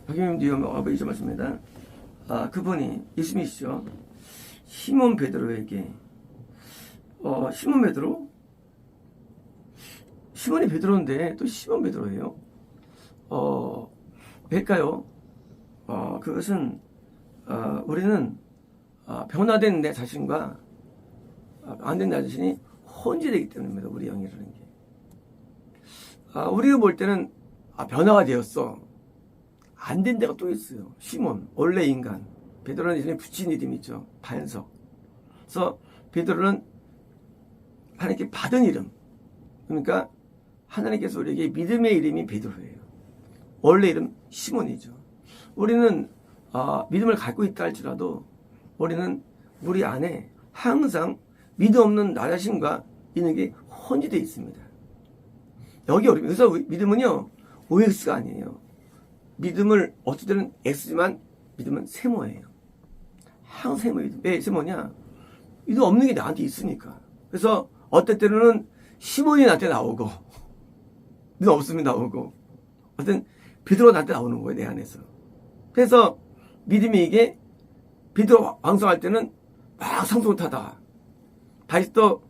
박영님 아버지 좀 말씀입니다. 그분이 예수님이시죠. 시몬 베드로에게 시몬 베드로? 시몬이 베드로인데 또 시몬 베드로예요. 왜일까요? 그것은 우리는 변화된 내 자신과 안 된 내 자신이 혼재되기 때문입니다. 우리 영이라는 게. 우리가 볼 때는 변화가 되었어. 안 된 데가 또 있어요. 시몬, 원래 인간. 베드로는 예전에 붙인 이름이 있죠. 반석. 그래서 베드로는 하나님께 받은 이름. 그러니까 하나님께서 우리에게 믿음의 이름이 베드로예요. 원래 이름 시몬이죠. 우리는 믿음을 갖고 있다 할지라도 우리는 우리 안에 항상 믿음 없는 나 자신과 있는 게 혼재되어 있습니다. 여기 어렵습니다. 그래서 믿음은요, OX가 아니에요. 믿음을 어떨 때는 X지만 믿음은 세모예요. 항상 세모예요. 왜 세모냐? 믿음 없는 게 나한테 있으니까. 그래서 어떨 때는 시몬이 나한테 나오고 믿음 없으면 나오고 어떤 베드로가 나한테 나오는 거예요. 내 안에서. 그래서 믿음이 이게 베드로 왕성할 때는 막 상승을 타다가 다시 또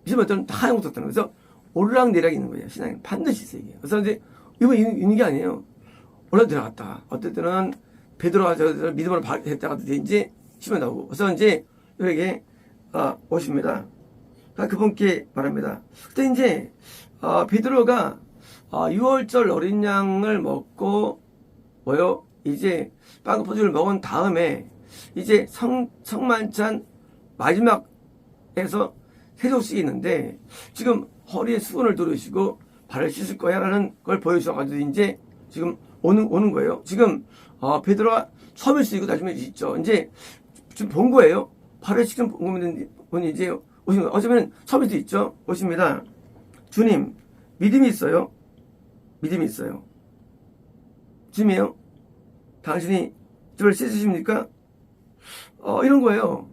믿음할 때는 다 하향을 탔다는 거예요. 그래서 오르락내리락 있는 거예요. 신앙이 반드시 있어요. 이게. 그래서 이제 이거 있는 게 아니에요. 올라 들어갔다. 어떨 때는 베드로가 믿음으로 했다가 이제 시몬이 나오고. 그래서 이제 여기에 오십니다. 그분께 말합니다. 그때 이제 베드로가 6월절 어린 양을 먹고 이제 빵과 포도주를 먹은 다음에 이제 성만찬 마지막에서 세속식이 있는데 지금 허리에 수건을 두르시고 발을 씻을 거야 라는 걸 보여주셔가지고 이제 지금 오는 거예요. 지금 베드로가 처음일 수 있고 나중에 있죠. 이제 지금 본 거예요. 발을 씻은 분이 이제 오신 거예요. 어쩌면 처음일 수 있죠. 오십니다. 주님, 믿음이 있어요. 믿음이 있어요. 주님이요. 당신이 저를 씻으십니까? 이런 거예요.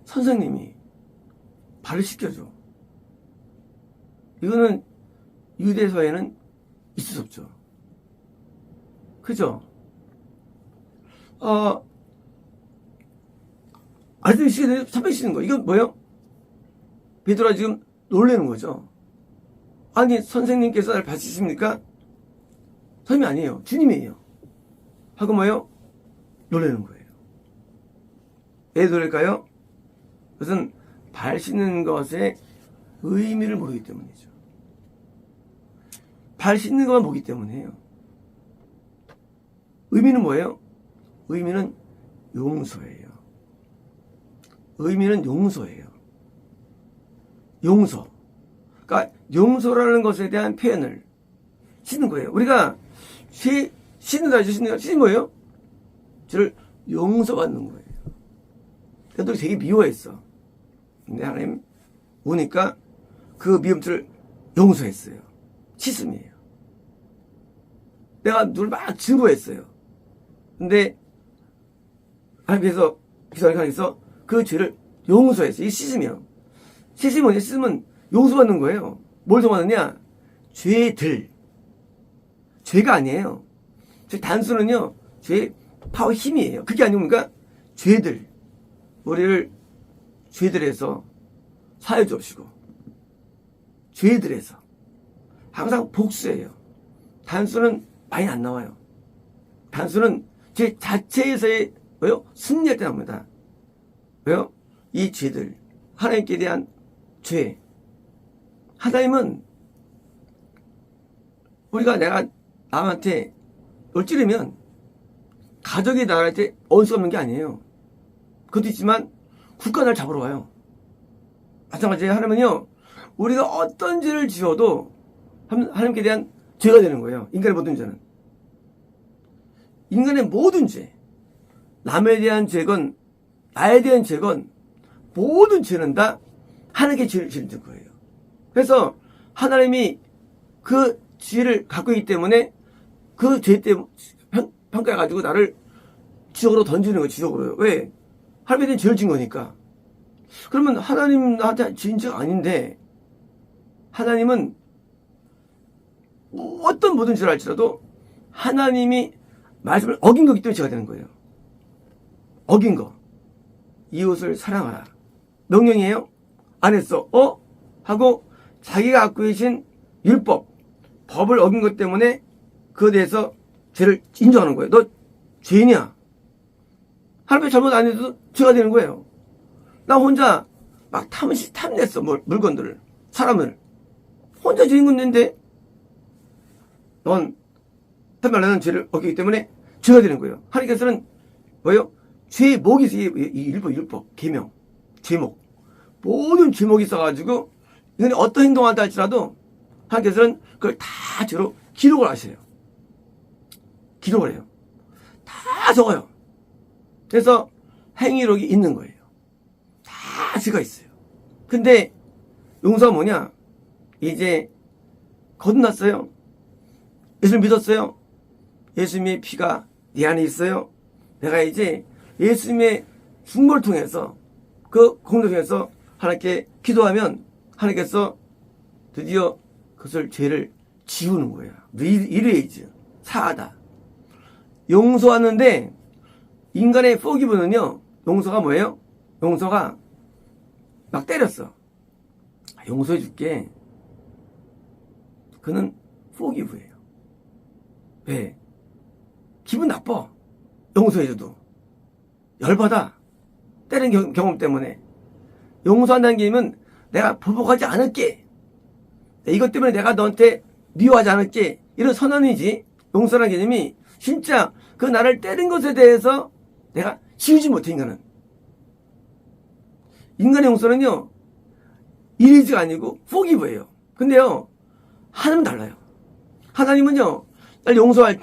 선생님이 발을 씻겨줘. 이거는 유대서에는 있을 수 없죠. 그죠? 아이들 씻는, 선배 씻는 거. 이건 뭐예요? 베드로가 지금 놀라는 거죠. 아니, 선생님께서 날 봐주십니까? 선생님이 아니에요. 주님이에요. 하고 뭐예요? 놀라는 거예요. 왜 놀랄까요? 그것은 발 씻는 것의 의미를 모르기 때문이죠. 발 씻는 것만 보기 때문이에요. 의미는 뭐예요? 의미는 용서예요. 의미는 용서예요. 용서. 그러니까 용서라는 것에 대한 표현을 씻는 거예요. 우리가 씻는다 씻는 뭐예요? 저를 용서받는 거예요. 그래도 되게 미워했어. 근데 하나님 오니까 그 미움들을 용서했어요. 씻음이에요. 내가 누굴 막 증오했어요. 근데 하나님께서 기도하니까 그 죄를 용서했어요. 이 씻으면. 씻음이 뭐냐? 씻으면 용서받는 거예요. 뭘 용서받느냐? 죄들. 죄가 아니에요. 단수는요, 죄의 파워 힘이에요. 그게 아니고 그러니까 죄들. 우리를 죄들에서 사해 주옵시고, 죄들에서 항상 복수예요. 단수는 많이 안 나와요. 단수는 죄 자체에서의 승리할 때 나옵니다. 왜요? 이 죄들, 하나님께 대한 죄. 하나님은 내가 남한테 찌르면 가족이 나한테 원수 없는 게 아니에요. 그것도 있지만 국가 날 잡으러 와요. 마찬가지로 하나님은요, 우리가 어떤 죄를 지어도 하나님께 대한 죄가 되는 거예요. 인간의 모든 죄는. 인간의 모든 죄. 남에 대한 죄건 나에 대한 죄건 모든 죄는 다 하나님께 죄를 지는 거예요. 그래서 하나님이 그 죄를 갖고 있기 때문에 그 죄 때문에 평가해가지고 나를 지옥으로 던지는 거예요. 지옥으로요. 왜? 하나님에 대한 죄를 진 거니까. 그러면 하나님 나한테 지은 죄가 아닌데 하나님은 어떤 모든 죄를 할지라도 하나님이 말씀을 어긴 거기 때문에 죄가 되는 거예요. 어긴 거. 이웃을 사랑하라. 명령이에요? 안 했어. 하고 자기가 갖고 계신 율법, 법을 어긴 것 때문에 그에 대해서 죄를 인정하는 거예요. 너 죄인이야. 하나님의 잘못 안 해도 죄가 되는 거예요. 나 혼자 막 탐냈어. 물건들을. 사람을. 혼자 죄인 건데 넌 나는 죄를 어기기 때문에 죄가 되는 거예요. 하나님께서는 뭐예요? 죄목이 있어요. 이 율법, 계명, 제목. 모든 제목이 있어가지고 이건 어떤 행동을 한다 할지라도 하나님께서는 그걸 다 죄로 기록을 하세요. 기록을 해요. 다 적어요. 그래서 행위록이 있는 거예요. 다 죄가 있어요. 근데 용서가 뭐냐? 이제 거듭났어요. 예수를 믿었어요. 예수님의 피가 네 안에 있어요. 내가 이제 예수님의 중보를 통해서 그 공로를 통해서 하나님께 기도하면 하나님께서 드디어 그것을 죄를 지우는 거예요. 이래야지. 사하다. 용서하는데 인간의 포기브는요. 용서가 뭐예요? 용서가 막 때렸어. 용서해 줄게. 그는 포기브예요. 왜? 기분 나빠. 용서해줘도. 열받아. 때린 경험 때문에. 용서한다는 개념은 내가 보복하지 않을게. 이것 때문에 내가 너한테 미워하지 않을게. 이런 선언이지. 용서라는 개념이 진짜 그 나를 때린 것에 대해서 내가 지우지 못해, 인간은. 인간의 용서는요, 이리즈가 아니고 포기브예요. 근데요, 하나님은 달라요. 하나님은요, 날 용서하실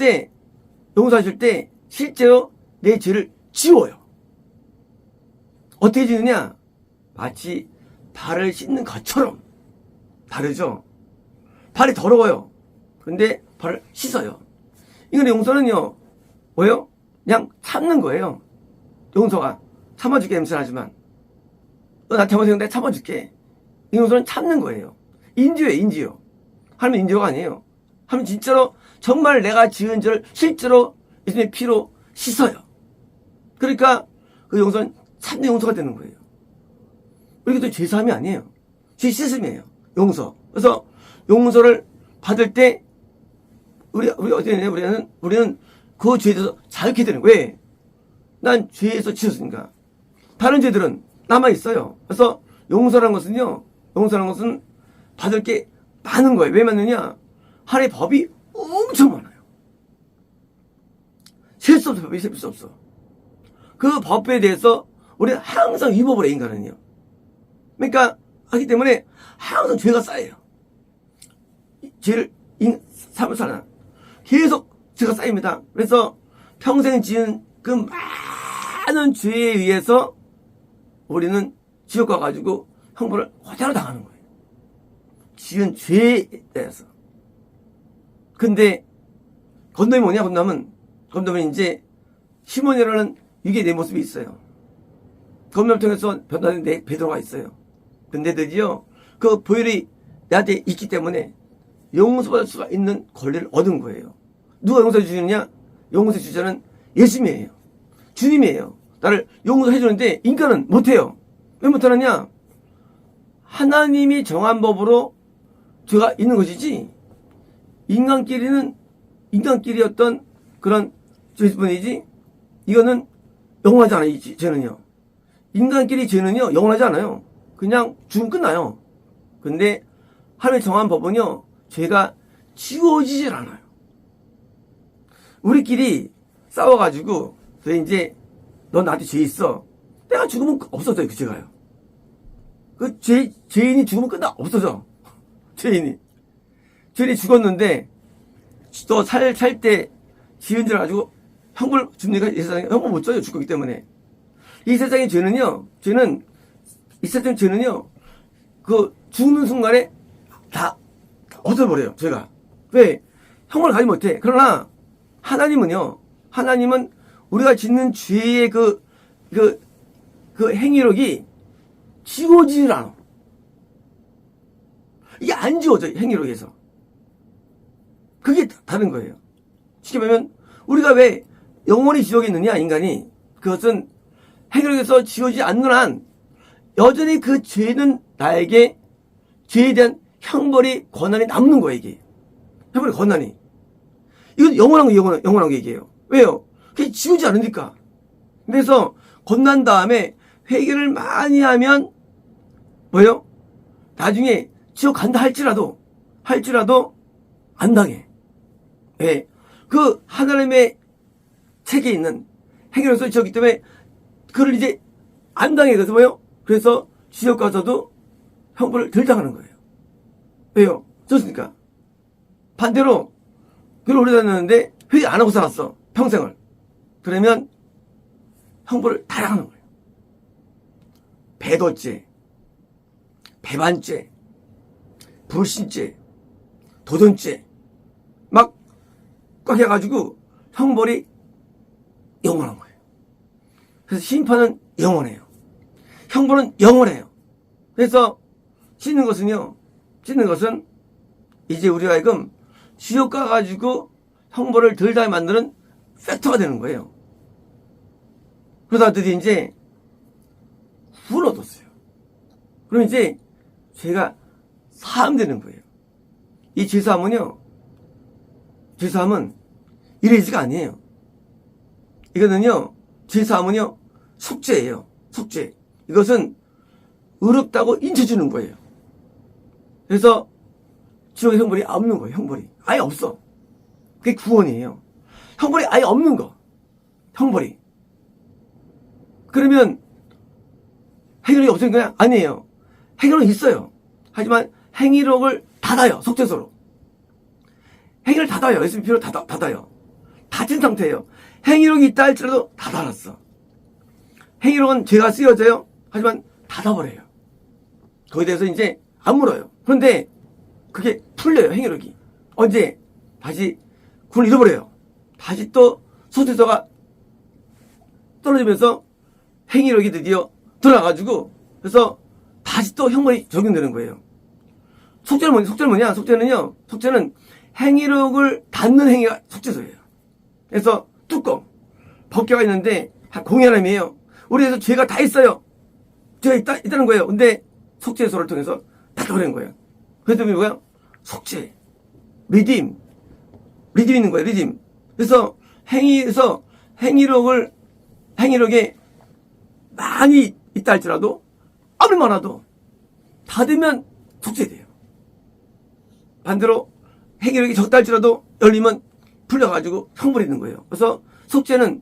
때 실제로 내 죄를 지워요. 어떻게 지느냐? 마치 발을 씻는 것처럼. 다르죠? 발이 더러워요. 근데 발을 씻어요. 인간의 용서는요, 뭐예요? 그냥 참는 거예요. 용서가. 참아줄게, 냄새나지만. 너 나한테 잘못했는데 참아줄게. 이 용서는 참는 거예요. 인지요, 인지요. 하나님 인지요가 아니에요. 하나님 진짜로 정말 내가 지은 죄를 실제로 예수님의 피로 씻어요. 그러니까 그 용서는 참는 용서가 되는 거예요. 우리가 또 죄사함이 아니에요. 죄 씻음이에요. 용서. 그래서 용서를 받을 때 우리 어떻게 되냐? 우리는 그 죄에 대해서 자유케 되는 거예요. 왜? 난 죄에서 지었으니까. 다른 죄들은 남아 있어요. 그래서 용서라는 것은 받을 게 많은 거예요. 왜 많느냐? 하나님의 법이 엄청 많아요. 셀 수 없어. 법이 셀 수 없어. 그 법에 대해서 우리는 항상 위법을 해, 인간은요. 그러니까 하기 때문에 항상 죄가 쌓여요. 죄를 삶을 살아 계속 죄가 쌓입니다. 그래서 평생 지은 그 많은 죄에 의해서 우리는 지옥 가가지고 형벌을 그대로 당하는 거예요. 지은 죄에 대해서. 근데 건담이 뭐냐? 건담은 이제 시몬이라는 위기의 내 모습이 있어요. 건담을 통해서 변화된 내 베드로가 있어요. 근데 드디어 그 보혈이 나한테 있기 때문에 용서받을 수가 있는 권리를 얻은 거예요. 누가 용서해 주느냐? 용서해 주자는 예수님이에요. 주님이에요. 나를 용서해 주는데 인간은 못해요. 왜 못하느냐? 하나님이 정한 법으로 죄가 있는 것이지 인간끼리 어떤 그런 죄뿐이지 이거는 영원하지 않아요. 이 죄는요. 인간끼리 죄는요 영원하지 않아요. 그냥 죽으면 끝나요. 근데 하나님이 정한 법은요 죄가 지워지질 않아요. 우리끼리 싸워가지고 이제 너 나한테 죄 있어. 내가 죽으면 없어져요. 그 죄가요. 그 죄인이 죽으면 없어져. 죄인이 죽었는데 너 살 때 지은 죄를 가지고 형벌 줍니까? 이 세상에 형벌 못 줘요. 죽었기 때문에. 이 세상의 죄는요 그 죽는 순간에 다 없어버려요. 죄가. 왜? 형벌을 가지 못해. 그러나 하나님은 우리가 짓는 죄의 그 행위록이 지워지질 않아. 이게 안 지워져, 행위록에서. 그게 다른 거예요. 쉽게 말하면 우리가 왜 영원히 지옥에 있느냐 인간이 그것은 행위력에서 지워지지 않는 한 여전히 그 죄는 나에게 죄에 대한 형벌이 권한이 남는 거예요. 이게 형벌이 권한이 이건 영원한 거 영원한 거 얘기해요. 왜요? 그게 지우지 않으니까. 그래서 건난 다음에 회개를 많이 하면 뭐예요? 나중에 지옥 간다 할지라도 안 당해. 예. 그 하나님의 책에 있는 행위로서 지었기 때문에 그를 이제 안 당해. 그래서 뭐예요? 그래서 지옥 가서도 형벌을 덜 당하는 거예요. 왜요? 좋습니까? 반대로 그걸 오래 다녔는데 회개 안 하고 살았어. 평생을. 그러면 형벌을 다 당하는 거예요. 배도죄, 배반죄, 불신죄, 도전죄 막 꽉 해가지고 형벌이 영원한 거예요. 그래서 심판은 영원해요. 형벌은 영원해요. 그래서 씻는 것은 이제 우리가 지금 지옥 가가지고 형벌을 덜 당하게 만드는 팩터가 되는 거예요. 그러다들이 이제 구원 얻었어요. 그럼 이제 죄가 사함되는 거예요. 이 죄사함은 이래지가 아니에요. 이거는요, 죄사함은요, 속죄예요. 속죄. 이것은 의롭다고 인쳐주는 거예요. 그래서 지옥의 형벌이 없는 거예요. 형벌이 아예 없어. 그게 구원이에요. 형벌이 아예 없는 거. 형벌이. 그러면 행위력이 없으니까 아니에요. 행위력은 있어요. 하지만 행위력을 닫아요. 속죄소로. 행위를 닫아요. SP로 닫아요. 닫힌 상태예요. 행위력이 있다 할지라도 다 닫았어. 행위력은 죄가 쓰여져요. 하지만 닫아버려요. 거기에 대해서 이제 안 물어요. 그런데 그게 풀려요. 행위력이. 언제? 다시 구원을 잃어버려요. 다시 또 속죄소가 떨어지면서 행위력이 드디어 들어가가지고 그래서 다시 또 형벌이 적용되는 거예요. 속죄는 뭐냐? 속죄는 행위력을 닫는 행위가 속죄소예요. 그래서 뚜껑, 법궤가 있는데 공의 하나님이에요. 우리에서 죄가 다 있어요. 죄가 있다는 거예요. 근데 속죄소를 통해서 닫아버리는 거예요. 그래서 뭐야? 속죄, 리딤 있는 거예요. 리딤. 그래서 행위력에 많이 있다 할지라도 아무리 많아도 닫으면 속죄돼요. 반대로 행위력이 적다 할지라도 열리면 풀려가지고 형벌이 있는 거예요. 그래서 속죄는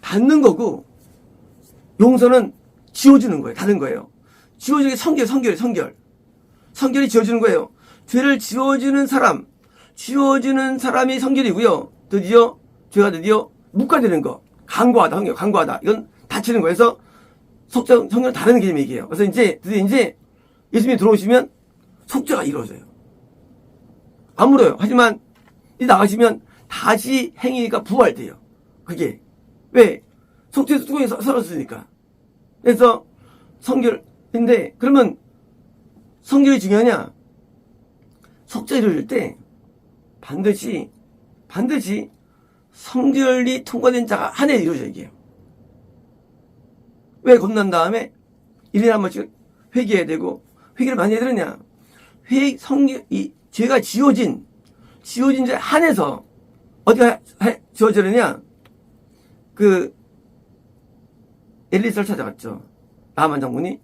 닫는 거고 용서는 지워주는 거예요. 닫는 거예요. 지워주는 게 성결이 지워주는 거예요. 죄를 지워주는 사람이 성결이고요. 죄가 드디어 묵과되는 거. 강구하다. 이건 다치는 거예요. 그래서 성결은 다른 개념의 얘기예요. 그래서 드디어 예수님이 들어오시면 속죄가 이루어져요. 안 물어요. 하지만 나가시면 다시 행위가 부활돼요. 그게. 왜? 속죄에서 뚜껑이 썰었으니까. 그래서 성결인데, 그러면 성결이 중요하냐? 속죄 이루어질 때 반드시 성결이 통과된 자가 한 해 이루어져야 해요. 왜 겁난 다음에 1년에 한 번씩 회개해야 되고, 회개를 많이 해야 되느냐? 죄가 지워진 자 한해서 어디가 지워지느냐? 엘리사를 찾아갔죠. 나만 장군이.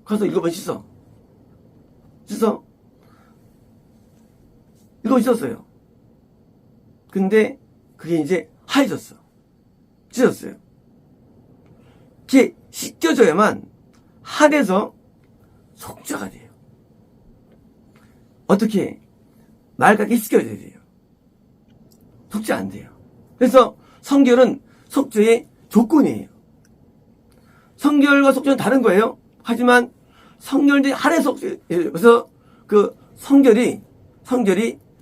가서 7번 씻어. 7번 씻었어요. 근데 그게 이제 하얘졌어. 찢었어요. 그게 씻겨져야만 한에서 속죄가 돼요. 어떻게? 맑게 씻겨져야 돼요. 속죄 안 돼요. 그래서 성결은 속죄의 조건이에요. 성결과 속죄는 다른 거예요. 하지만 성결이 한해 속죄. 그래서 성결이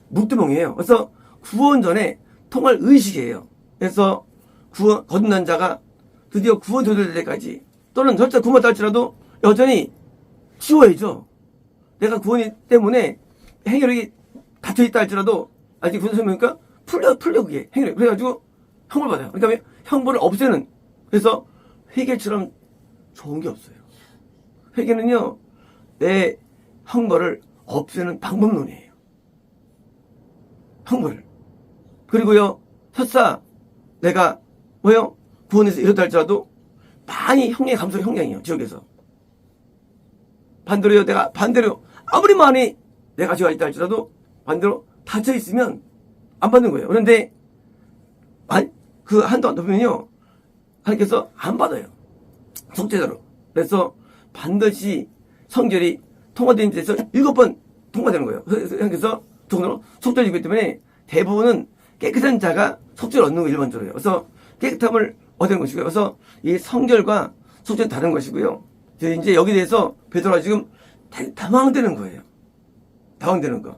묵두봉이에요. 그래서 구원 전에 통할 의식이에요. 그래서 거듭난 자가 드디어 구원 도될 때까지 또는 절대 구원받다 할지라도 여전히 지워야죠. 내가 구원이 때문에 행위력이 닫혀있다 할지라도 아직 군사 설명이니까 풀려 그게 행위를. 그래가지고 형벌 받아요. 그러니까 왜? 형벌을 없애는. 그래서 회개처럼 좋은 게 없어요. 회개는요, 내 형벌을 없애는 방법론이에요. 형벌을. 그리고요, 설사 내가 뭐요? 구원해서 이렇다 할지라도 많이 형량이 감소해. 형량이에요. 지옥에서. 반대로요, 내가 반대로 아무리 많이 내가 죄가 있다 할지라도 반대로 닫혀 있으면 안 받는 거예요. 그런데 그 한도 안 높으면요, 하나님께서 안 받아요. 속죄자로. 그래서 반드시 성결이 통과된 데서 7번 통과되는 거예요. 그래서 하나님께서 정도로 속죄를 주기 때문에 대부분은 깨끗한 자가 속죄를 얻는 거 일반적으로요. 그래서 깨끗함을 얻는 것이고요. 그래서 이 성결과 속죄는 다른 것이고요. 이제 여기에 대해서 베드로가 지금 당황되는 거예요. 당황되는 거.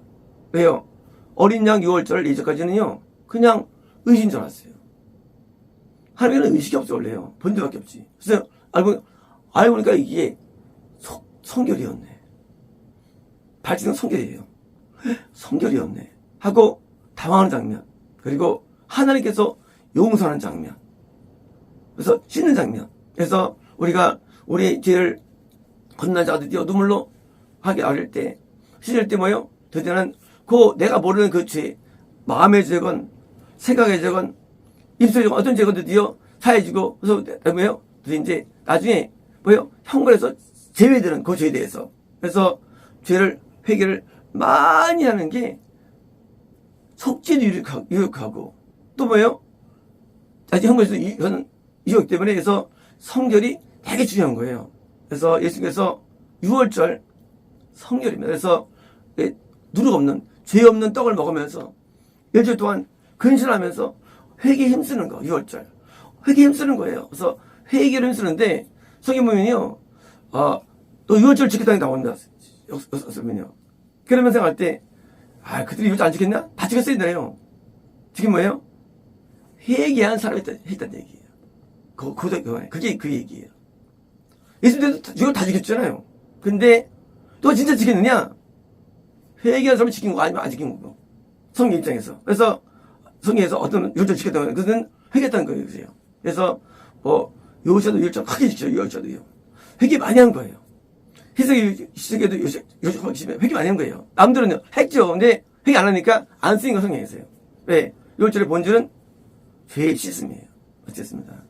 왜요? 어린 양 6월절 예전까지는요, 그냥 의식인 줄 알았어요. 하나님은 의식이 없어, 원래요. 번제밖에 없지. 그래서 알고 보니까 이게 성결이었네. 발치는 성결이에요. 성결이었네. 하고 당황하는 장면. 그리고 하나님께서 용서하는 장면. 그래서 씻는 장면. 그래서 우리가 우리 죄를 건난 자들 뛰어 눈물로 하게 아릴 때, 씻을 때 뭐요? 드디어는 내가 모르는 그 죄, 마음의 죄건, 생각의 죄건, 입술의 죄건, 어떤 죄건 드디어 사해지고, 그래서 뭐요? 드디어 이제 나중에 뭐요? 형벌에서 제외되는 그 죄에 대해서. 그래서 죄를 회개를 많이 하는 게 속죄도 유력하고, 또 뭐예요? 아직 형벌에서 이거는 유혹 때문에. 그래서 성결이 되게 중요한 거예요. 그래서 예수님께서 6월절 성결입니다. 그래서 누룩 없는, 죄 없는 떡을 먹으면서 일주일 동안 근신하면서 회개에 힘쓰는 거. 6월절 회개에 힘쓰는 거예요. 그래서 회개를 힘쓰는데 성경 보면요, 또 6월절 지켰다는 게 나옵니다. 역사면요. 그러면서 할 때, 그들이 6월절 안 지켰나? 다 지켰어야 되나요? 지금 뭐예요? 회개한 사람이 했다는 얘기예요. 그게 그 얘기예요. 예수님도 이걸 다 지켰잖아요. 근데 또 진짜 지켰느냐? 회개한 사람이 지킨 거 아니면 안 지킨 거고. 성경 입장에서. 그래서 성경에서 어떤 6월절 지켰다는 거예요. 그것은 회개했다는 거예요. 그래서 요새도 6월절 크게 지켜요. 6월절도요. 회개 많이 한 거예요. 희석에도 요새 회개 많이 한 거예요. 남들은요, 했죠. 근데 회개 안 하니까 안 쓰인 거 성경에서요. 왜? 6월절의 본질은 죄의 씻음이에요. 어쨌습니다.